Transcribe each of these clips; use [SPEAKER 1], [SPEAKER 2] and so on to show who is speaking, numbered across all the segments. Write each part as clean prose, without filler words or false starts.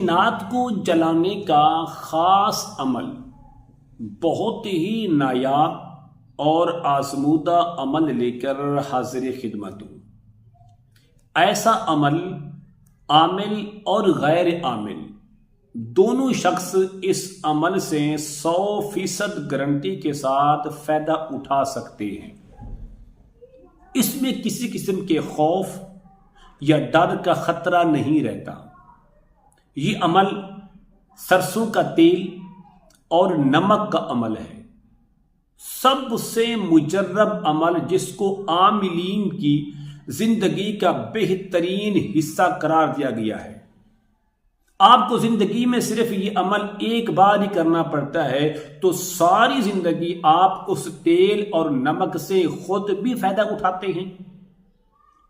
[SPEAKER 1] نعت کو جلانے کا خاص عمل بہت ہی نایاب اور آزمودہ عمل لے کر حاضر خدمت ہوں۔ ایسا عمل عامل اور غیر عامل دونوں شخص اس عمل سے 100% گارنٹی کے ساتھ فائدہ اٹھا سکتے ہیں۔ اس میں کسی قسم کے خوف یا ڈر کا خطرہ نہیں رہتا۔ یہ عمل سرسوں کا تیل اور نمک کا عمل ہے، سب سے مجرب عمل جس کو عاملین کی زندگی کا بہترین حصہ قرار دیا گیا ہے۔ آپ کو زندگی میں صرف یہ عمل ایک بار ہی کرنا پڑتا ہے تو ساری زندگی آپ اس تیل اور نمک سے خود بھی فائدہ اٹھاتے ہیں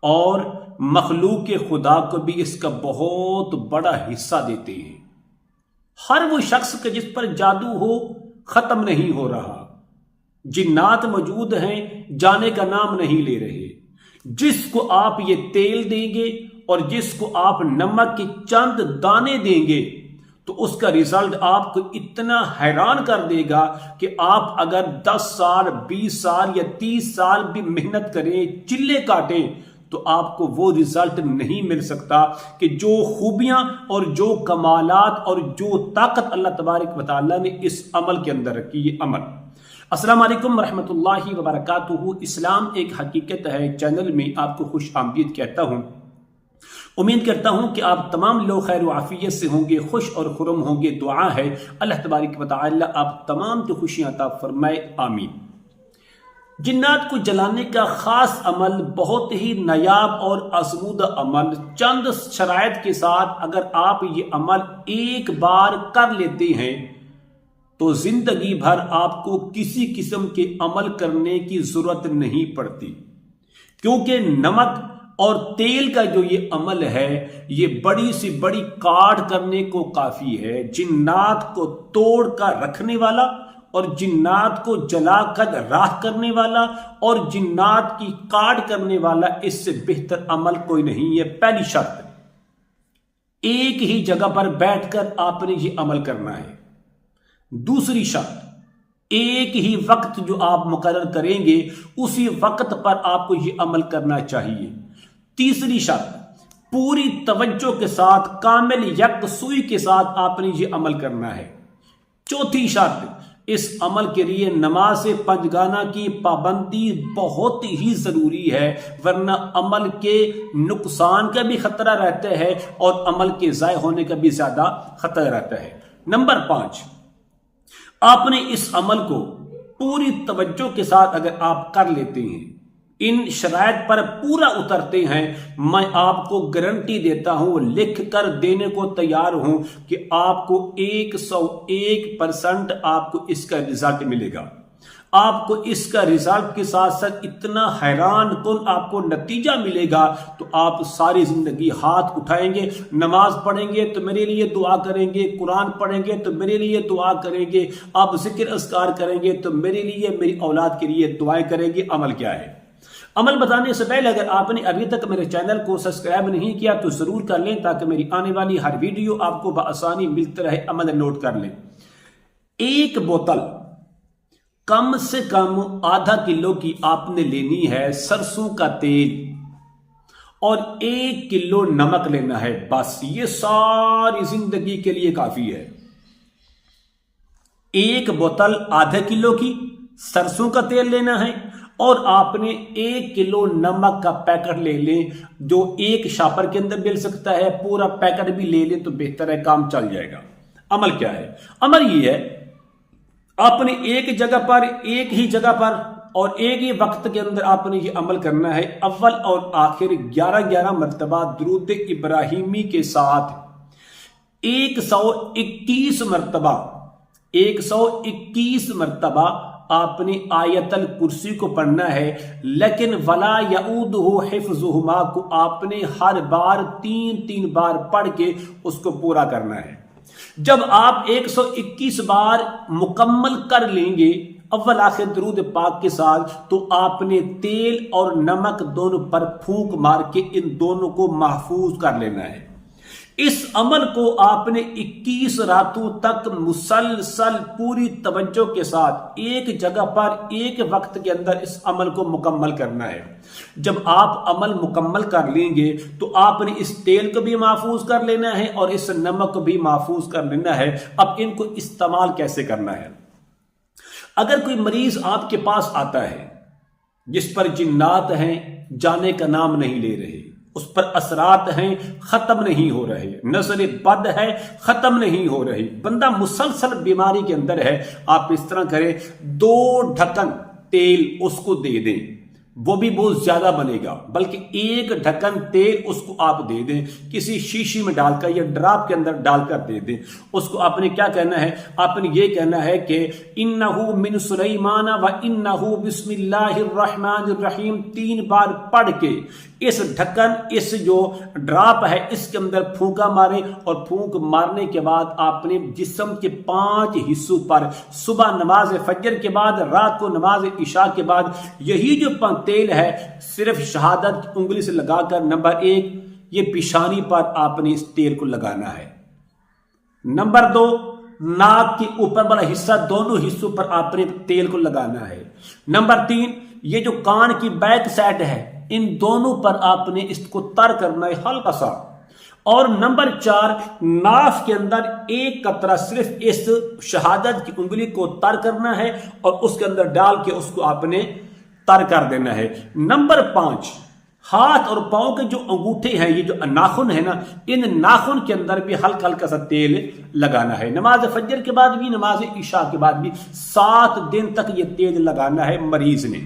[SPEAKER 1] اور مخلوق خدا کو بھی اس کا بہت بڑا حصہ دیتے ہیں۔ ہر وہ شخص کے جس پر جادو ہو ختم نہیں ہو رہا، جنات موجود ہیں جانے کا نام نہیں لے رہے۔ جس کو آپ یہ تیل دیں گے اور جس کو آپ نمک کے چند دانے دیں گے تو اس کا ریزلٹ آپ کو اتنا حیران کر دے گا کہ آپ اگر 10 سال 20 سال یا 30 سال بھی محنت کریں، چلے کاٹیں تو آپ کو وہ ریزلٹ نہیں مل سکتا کہ جو خوبیاں اور جو کمالات اور جو طاقت اللہ تبارک و تعالیٰ نے اس عمل کے اندر رکھی۔ یہ عمل۔ السلام علیکم ورحمۃ اللہ وبرکاتہ۔ اسلام ایک حقیقت ہے چینل میں آپ کو خوش آمدید کہتا ہوں۔ امید کرتا ہوں کہ آپ تمام لوگ خیر و عافیت سے ہوں گے، خوش اور خرم ہوں گے۔ دعا ہے اللہ تبارک و تعالیٰ آپ تمام کی خوشیاں عطا فرمائے، آمین۔ جنات کو جلانے کا خاص عمل بہت ہی نایاب اور آزمودہ عمل، چند شرائط کے ساتھ اگر آپ یہ عمل ایک بار کر لیتے ہیں تو زندگی بھر آپ کو کسی قسم کے عمل کرنے کی ضرورت نہیں پڑتی، کیونکہ نمک اور تیل کا جو یہ عمل ہے یہ بڑی سی بڑی کاٹ کرنے کو کافی ہے۔ جنات کو توڑ کر رکھنے والا اور جنات کو جلا کر راکھ کرنے والا اور جنات کی کاٹ کرنے والا اس سے بہتر عمل کوئی نہیں ہے۔ پہلی شرط، ایک ہی جگہ پر بیٹھ کر آپ نے یہ عمل کرنا ہے۔ دوسری شرط، ایک ہی وقت جو آپ مقرر کریں گے اسی وقت پر آپ کو یہ عمل کرنا چاہیے۔ تیسری شرط، پوری توجہ کے ساتھ کامل یکسوئی کے ساتھ آپ نے یہ عمل کرنا ہے۔ چوتھی شرط، اس عمل کے لیے نماز پنجگانہ کی پابندی بہت ہی ضروری ہے، ورنہ عمل کے نقصان کا بھی خطرہ رہتا ہے اور عمل کے ضائع ہونے کا بھی زیادہ خطرہ رہتا ہے۔ نمبر 5، آپ نے اس عمل کو پوری توجہ کے ساتھ اگر آپ کر لیتے ہیں، ان شرائط پر پورا اترتے ہیں، میں آپ کو گارنٹی دیتا ہوں، لکھ کر دینے کو تیار ہوں کہ آپ کو 101% آپ کو اس کا رزلٹ ملے گا۔ آپ کو اس کا رزلٹ کے ساتھ ساتھ اتنا حیران کن آپ کو نتیجہ ملے گا تو آپ ساری زندگی ہاتھ اٹھائیں گے، نماز پڑھیں گے تو میرے لیے دعا کریں گے، قرآن پڑھیں گے تو میرے لیے دعا کریں گے، آپ ذکر اذکار کریں گے تو میرے لیے، میری اولاد کے لیے دعائیں کریں گے۔ عمل کیا ہے؟ عمل بتانے سے پہلے اگر آپ نے ابھی تک میرے چینل کو سبسکرائب نہیں کیا تو ضرور کر لیں تاکہ میری آنے والی ہر ویڈیو آپ کو بآسانی ملتی رہے۔ عمل نوٹ کر لیں۔ ایک بوتل کم سے کم آدھا کلو کی آپ نے لینی ہے سرسوں کا تیل اور 1 کلو نمک لینا ہے، بس یہ ساری زندگی کے لیے کافی ہے۔ ایک بوتل آدھا کلو کی سرسوں کا تیل لینا ہے اور آپ نے 1 کلو نمک کا پیکٹ لے لیں، جو ایک شاپر کے اندر مل سکتا ہے، پورا پیکٹ بھی لے لیں تو بہتر ہے، کام چل جائے گا۔ عمل کیا ہے؟ عمل یہ ہے، آپ نے ایک جگہ پر، ایک ہی جگہ پر اور ایک ہی وقت کے اندر آپ نے یہ عمل کرنا ہے۔ اول اور آخر 11 مرتبہ درود ابراہیمی کے ساتھ 121 مرتبہ آپ نے آیت الکرسی کو پڑھنا ہے، لیکن ولا یعودہ حفظہما کو آپ نے ہر بار 3 بار پڑھ کے اس کو پورا کرنا ہے۔ جب آپ 121 بار مکمل کر لیں گے اول آخر درود پاک کے ساتھ، تو آپ نے تیل اور نمک دونوں پر پھونک مار کے ان دونوں کو محفوظ کر لینا ہے۔ اس عمل کو آپ نے 21 راتوں تک مسلسل پوری توجہ کے ساتھ ایک جگہ پر ایک وقت کے اندر اس عمل کو مکمل کرنا ہے۔ جب آپ عمل مکمل کر لیں گے تو آپ نے اس تیل کو بھی محفوظ کر لینا ہے اور اس نمک کو بھی محفوظ کر لینا ہے۔ اب ان کو استعمال کیسے کرنا ہے؟ اگر کوئی مریض آپ کے پاس آتا ہے جس پر جنات ہیں، جانے کا نام نہیں لے رہے، اس پر اثرات ہیں، ختم نہیں ہو رہے، نظر بد ہے، ختم نہیں ہو رہی، بندہ مسلسل بیماری کے اندر ہے، آپ اس طرح کریں 2 ڈھکن تیل اس کو دے دیں، وہ بھی بہت زیادہ بنے گا، بلکہ 1 ڈھکن تیل اس کو آپ دے دیں، کسی شیشی میں ڈال کر یا ڈراپ کے اندر ڈال کر دے دیں۔ اس کو آپ نے کیا کہنا ہے؟ آپ نے یہ کہنا ہے کہ انہو من سلیمان و انہو بسم اللہ الرحمن الرحیم 3 بار پڑھ کے اس ڈھکن، اس جو ڈراپ ہے، اس کے اندر پھونکا مارے، اور پھونک مارنے کے بعد آپ نے جسم کے 5 حصوں پر صبح نماز فجر کے بعد، رات کو نماز عشاء کے بعد یہی جو تیل ہے صرف شہادت کی انگلی سے لگا کر، نمبر 1 یہ پیشانی پر آپ نے اس تیل کو لگانا ہے، نمبر 2 ناک کے اوپر والا حصہ، دونوں حصوں پر آپ نے تیل کو لگانا ہے، نمبر 3 یہ جو کان کی بیک سائڈ ہے ان دونوں پر آپ نے اس کو تر کرنا ہے ہلکا سا، اور نمبر 4 ناف کے اندر 1 قطرہ صرف اس شہادت کی انگلی کو تر کرنا ہے اور اس کے اندر ڈال کے اس کو آپ نے تر کر دینا ہے۔ نمبر 5 ہاتھ اور پاؤں کے جو انگوٹھے ہیں، یہ جو ناخن ہے نا، ان ناخن کے اندر بھی ہلکا ہلکا سا تیل لگانا ہے، نماز فجر کے بعد بھی، نماز عشاء کے بعد بھی 7 دن تک یہ تیل لگانا ہے مریض نے۔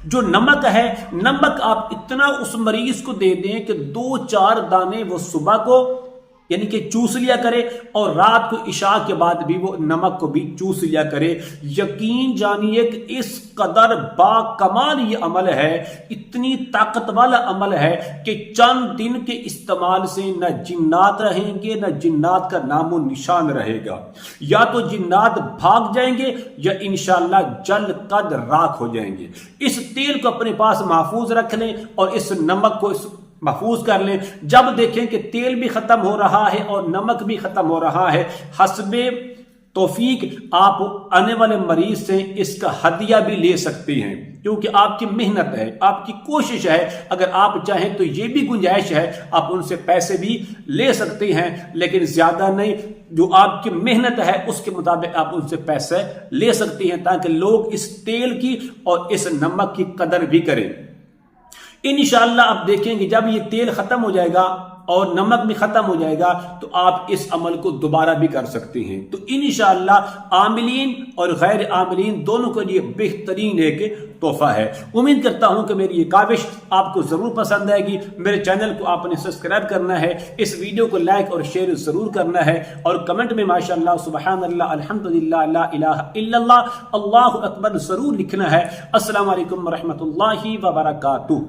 [SPEAKER 1] جو نمک ہے، نمک آپ اتنا اس مریض کو دے دیں کہ 2-4 دانے وہ صبح کو یعنی کہ چوس لیا کرے اور رات کو عشاء کے بعد بھی وہ نمک کو بھی چوس لیا کرے۔ یقین جانیے کہ اس قدر با کمال یہ عمل ہے، اتنی طاقت والا عمل ہے کہ چند دن کے استعمال سے نہ جنات رہیں گے، نہ جنات کا نام و نشان رہے گا، یا تو جنات بھاگ جائیں گے یا انشاءاللہ جل قد راکھ ہو جائیں گے۔ اس تیل کو اپنے پاس محفوظ رکھ لیں اور اس نمک کو محفوظ کر لیں۔ جب دیکھیں کہ تیل بھی ختم ہو رہا ہے اور نمک بھی ختم ہو رہا ہے، حسب توفیق آپ آنے والے مریض سے اس کا ہدیہ بھی لے سکتے ہیں، کیونکہ آپ کی محنت ہے، آپ کی کوشش ہے۔ اگر آپ چاہیں تو یہ بھی گنجائش ہے، آپ ان سے پیسے بھی لے سکتے ہیں، لیکن زیادہ نہیں، جو آپ کی محنت ہے اس کے مطابق آپ ان سے پیسے لے سکتے ہیں، تاکہ لوگ اس تیل کی اور اس نمک کی قدر بھی کریں۔ انشاءاللہ آپ دیکھیں گے جب یہ تیل ختم ہو جائے گا اور نمک بھی ختم ہو جائے گا تو آپ اس عمل کو دوبارہ بھی کر سکتے ہیں۔ تو انشاءاللہ عاملین اور غیر عاملین دونوں کے لیے بہترین ایک تحفہ ہے۔ امید کرتا ہوں کہ میری یہ کاوش آپ کو ضرور پسند آئے گی۔ میرے چینل کو آپ نے سبسکرائب کرنا ہے، اس ویڈیو کو لائک اور شیئر ضرور کرنا ہے، اور کمنٹ میں ماشاءاللہ، سبحان اللہ، الحمدللہ، لا الہ الا اللہ، اللہ اکبر ضرور لکھنا ہے۔ السلام علیکم ورحمۃ اللہ وبرکاتہ۔